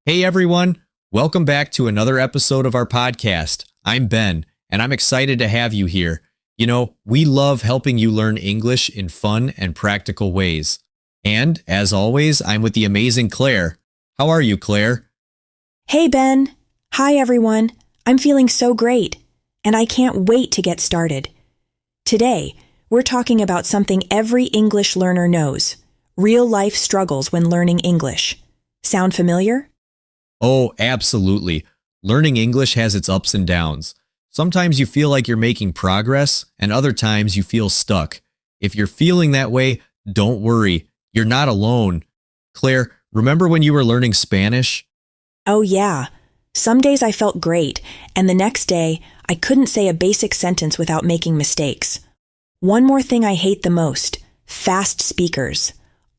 Hey everyone, welcome back to another episode of our podcast. I'm Ben, and I'm excited to have you here. You know, we love helping you learn English in fun and practical ways. And as always, I'm with the amazing Claire. How are you, Claire? Hey Ben. Hi everyone. I'm feeling so great, and I can't wait to get started. Today, we're talking about something every English learner knows: real-life struggles when learning English. Sound familiar? Oh, absolutely. Learning English has its ups and downs. Sometimes you feel like you're making progress, and other times you feel stuck. If you're feeling that way, don't worry. You're not alone. Claire, remember when you were learning Spanish? Oh yeah. Some days I felt great, and the next day, I couldn't say a basic sentence without making mistakes. One more thing I hate the most: fast speakers.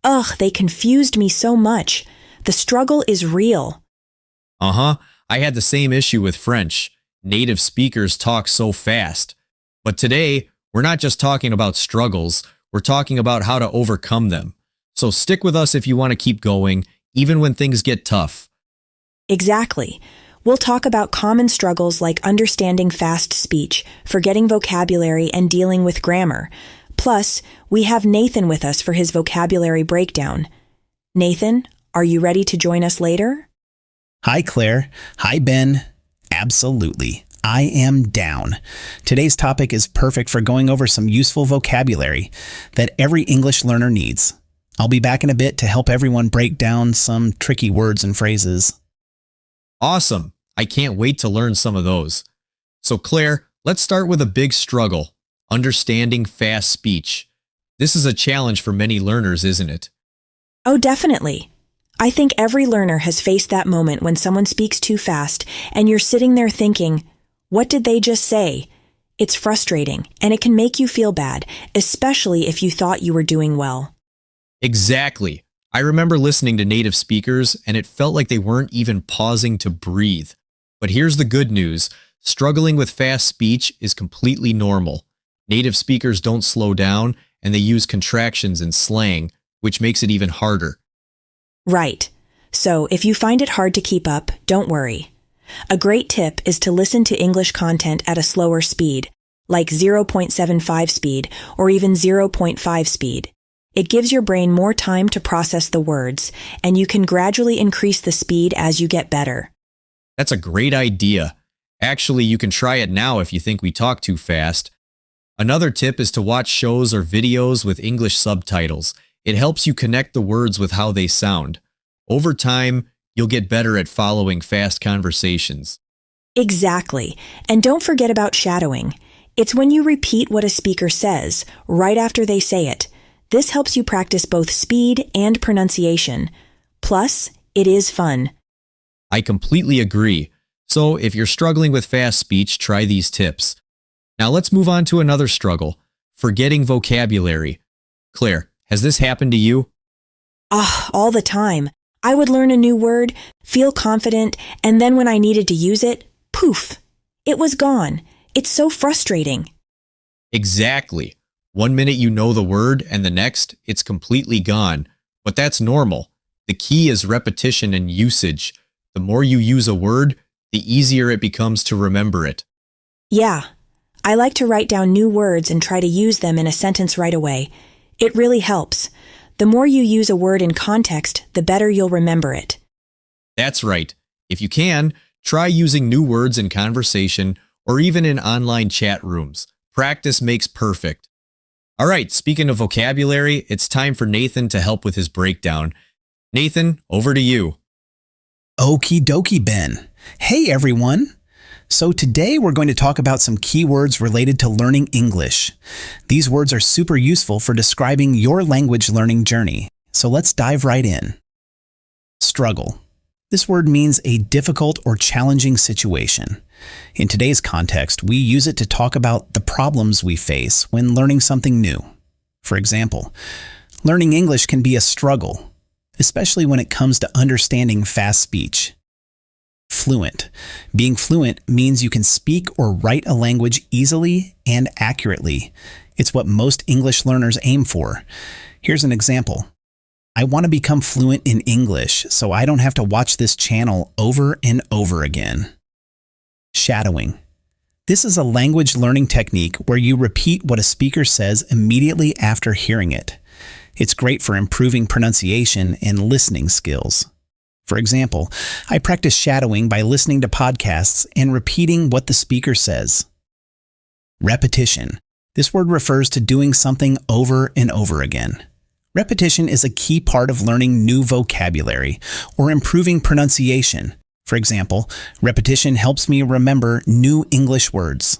Ugh, they confused me so much. The struggle is real. I had the same issue with French. Native speakers talk so fast. But today, we're not just talking about struggles, we're talking about how to overcome them. So stick with us if you want to keep going, even when things get tough. Exactly. We'll talk about common struggles like understanding fast speech, forgetting vocabulary, and dealing with grammar. Plus, we have Nathan with us for his vocabulary breakdown. Nathan, are you ready to join us later? Hi, Claire. Hi, Ben. Absolutely. I am down. Today's topic is perfect for going over some useful vocabulary that every English learner needs. I'll be back in a bit to help everyone break down some tricky words and phrases. Awesome. I can't wait to learn some of those. So Claire, let's start with a big struggle: understanding fast speech. This is a challenge for many learners, isn't it? Oh, definitely. I think every learner has faced that moment when someone speaks too fast and you're sitting there thinking, what did they just say? It's frustrating, and it can make you feel bad, especially if you thought you were doing well. Exactly. I remember listening to native speakers, and it felt like they weren't even pausing to breathe. But here's the good news: struggling with fast speech is completely normal. Native speakers don't slow down, and they use contractions and slang, which makes it even harder. Right. So if you find it hard to keep up, don't worry. A great tip is to listen to English content at a slower speed, like 0.75 speed or even 0.5 speed. It gives your brain more time to process the words, and you can gradually increase the speed as you get better. That's a great idea. Actually, you can try it now if you think we talk too fast. Another tip is to watch shows or videos with English subtitles. It helps you connect the words with how they sound. Over time, you'll get better at following fast conversations. Exactly. And don't forget about shadowing. It's when you repeat what a speaker says right after they say it. This helps you practice both speed and pronunciation. Plus, it is fun. I completely agree. So if you're struggling with fast speech, try these tips. Now let's move on to another struggle: forgetting vocabulary. Claire, has this happened to you? All the time. I would learn a new word, feel confident, and then when I needed to use it, poof, it was gone. It's so frustrating. Exactly. One minute you know the word, and the next, it's completely gone. But that's normal. The key is repetition and usage. The more you use a word, the easier it becomes to remember it. Yeah. I like to write down new words and try to use them in a sentence right away. It really helps. The more you use a word in context, the better you'll remember it. That's right. If you can, try using new words in conversation or even in online chat rooms. Practice makes perfect. All right, speaking of vocabulary, it's time for Nathan to help with his breakdown. Nathan, over to you. Okie dokie, Ben. Hey, everyone. So today we're going to talk about some keywords related to learning English. These words are super useful for describing your language learning journey. So let's dive right in. Struggle. This word means a difficult or challenging situation. In today's context, we use it to talk about the problems we face when learning something new. For example, learning English can be a struggle, especially when it comes to understanding fast speech. Fluent. Being fluent means you can speak or write a language easily and accurately. It's what most English learners aim for. Here's an example. I want to become fluent in English so I don't have to watch this channel over and over again. Shadowing. This is a language learning technique where you repeat what a speaker says immediately after hearing it. It's great for improving pronunciation and listening skills. For example, I practice shadowing by listening to podcasts and repeating what the speaker says. Repetition. This word refers to doing something over and over again. Repetition is a key part of learning new vocabulary or improving pronunciation. For example, repetition helps me remember new English words.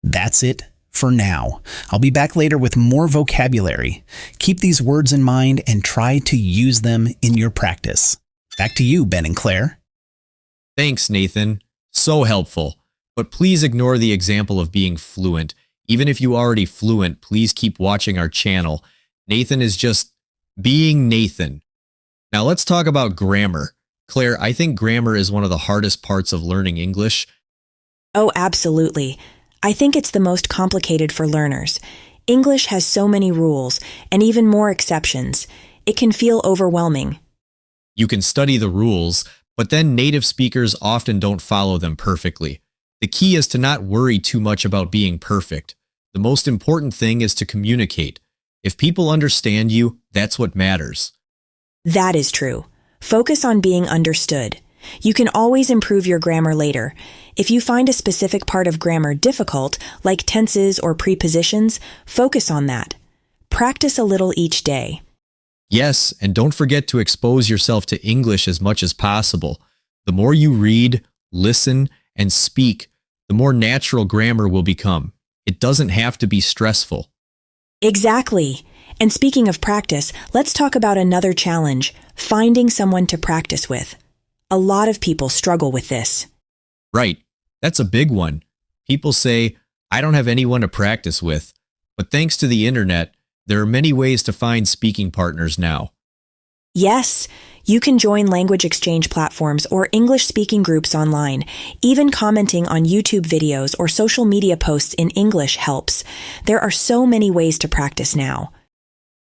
That's it for now. I'll be back later with more vocabulary. Keep these words in mind and try to use them in your practice. Back to you, Ben and Claire. Thanks, Nathan. So helpful. But please ignore the example of being fluent. Even if you already fluent, please keep watching our channel. Nathan is just being Nathan. Now let's talk about grammar. Claire, I think grammar is one of the hardest parts of learning English. Oh, absolutely. I think it's the most complicated for learners. English has so many rules, and even more exceptions. It can feel overwhelming. You can study the rules, but then native speakers often don't follow them perfectly. The key is to not worry too much about being perfect. The most important thing is to communicate. If people understand you, that's what matters. That is true. Focus on being understood. You can always improve your grammar later. If you find a specific part of grammar difficult, like tenses or prepositions, focus on that. Practice a little each day. Yes, and don't forget to expose yourself to English as much as possible. The more you read, listen, and speak, the more natural grammar will become. It doesn't have to be stressful. Exactly. And speaking of practice, let's talk about another challenge, finding someone to practice with. A lot of people struggle with this. Right. That's a big one. People say, I don't have anyone to practice with. But thanks to the internet, there are many ways to find speaking partners now. Yes, you can join language exchange platforms or English-speaking groups online. Even commenting on YouTube videos or social media posts in English helps. There are so many ways to practice now.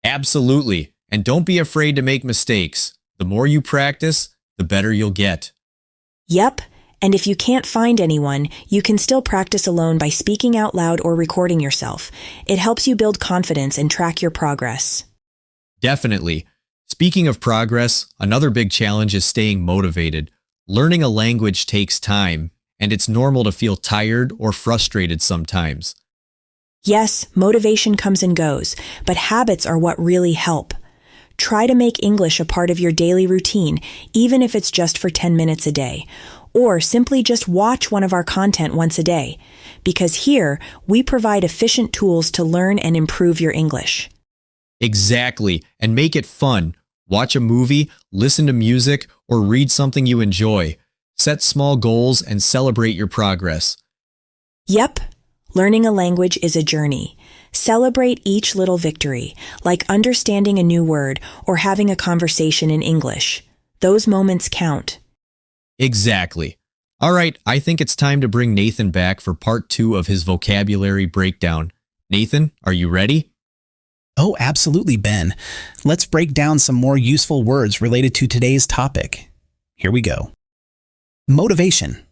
Absolutely. And don't be afraid to make mistakes. The more you practice, the better you'll get. Yep, and if you can't find anyone, you can still practice alone by speaking out loud or recording yourself. It helps you build confidence and track your progress. Definitely. Speaking of progress, another big challenge is staying motivated. Learning a language takes time, and it's normal to feel tired or frustrated sometimes. Yes, motivation comes and goes, but habits are what really help. Try to make English a part of your daily routine, even if it's just for 10 minutes a day. Or simply just watch one of our content once a day. Because here, we provide efficient tools to learn and improve your English. Exactly, and make it fun. Watch a movie, listen to music, or read something you enjoy. Set small goals and celebrate your progress. Yep, learning a language is a journey. Celebrate each little victory, like understanding a new word or having a conversation in English. Those moments count. Exactly. All right, I think it's time to bring Nathan back for part 2 of his vocabulary breakdown. Nathan, are you ready? Oh, absolutely, Ben. Let's break down some more useful words related to today's topic. Here we go. Motivation.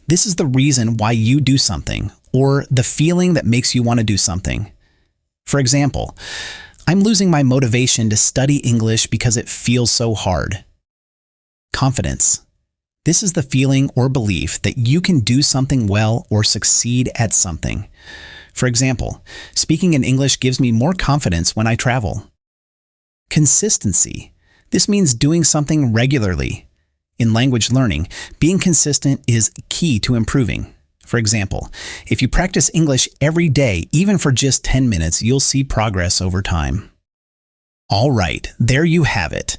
This is the reason why you do something, or the feeling that makes you want to do something. For example, I'm losing my motivation to study English because it feels so hard. Confidence. This is the feeling or belief that you can do something well or succeed at something. For example, speaking in English gives me more confidence when I travel. Consistency. This means doing something regularly. In language learning, being consistent is key to improving. For example, if you practice English every day, even for just 10 minutes, you'll see progress over time. All right, there you have it.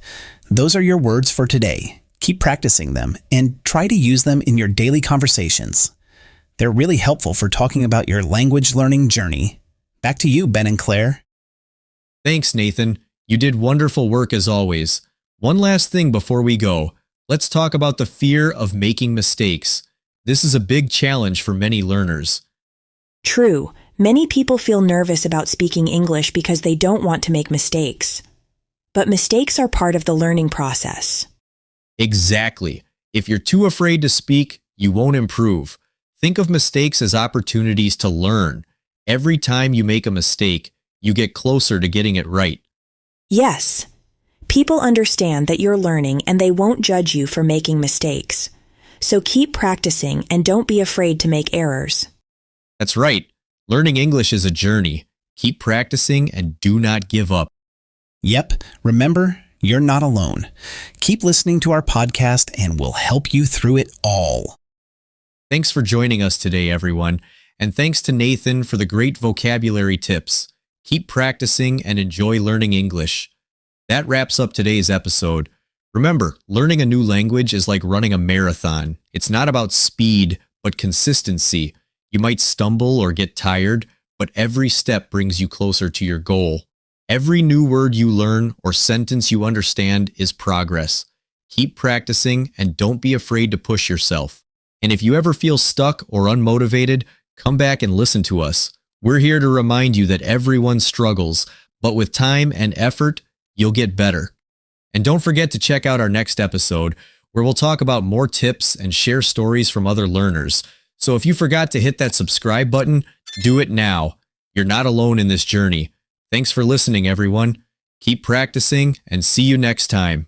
Those are your words for today. Keep practicing them and try to use them in your daily conversations. They're really helpful for talking about your language learning journey. Back to you, Ben and Claire. Thanks, Nathan. You did wonderful work as always. One last thing before we go. Let's talk about the fear of making mistakes. This is a big challenge for many learners. True, many people feel nervous about speaking English because they don't want to make mistakes. but mistakes are part of the learning process. Exactly. If you're too afraid to speak, you won't improve. Think of mistakes as opportunities to learn. Every time you make a mistake, you get closer to getting it right. Yes. People understand that you're learning and they won't judge you for making mistakes. So keep practicing and don't be afraid to make errors. That's right. Learning English is a journey. Keep practicing and do not give up. Yep, remember, you're not alone. Keep listening to our podcast and we'll help you through it all. Thanks for joining us today, everyone. And thanks to Nathan for the great vocabulary tips. Keep practicing and enjoy learning English. That wraps up today's episode. Remember, learning a new language is like running a marathon. It's not about speed, but consistency. You might stumble or get tired, but every step brings you closer to your goal. Every new word you learn or sentence you understand is progress. Keep practicing and don't be afraid to push yourself. And if you ever feel stuck or unmotivated, come back and listen to us. We're here to remind you that everyone struggles, but with time and effort, you'll get better. And don't forget to check out our next episode, where we'll talk about more tips and share stories from other learners. So if you forgot to hit that subscribe button, do it now. You're not alone in this journey. Thanks for listening, everyone. Keep practicing and see you next time.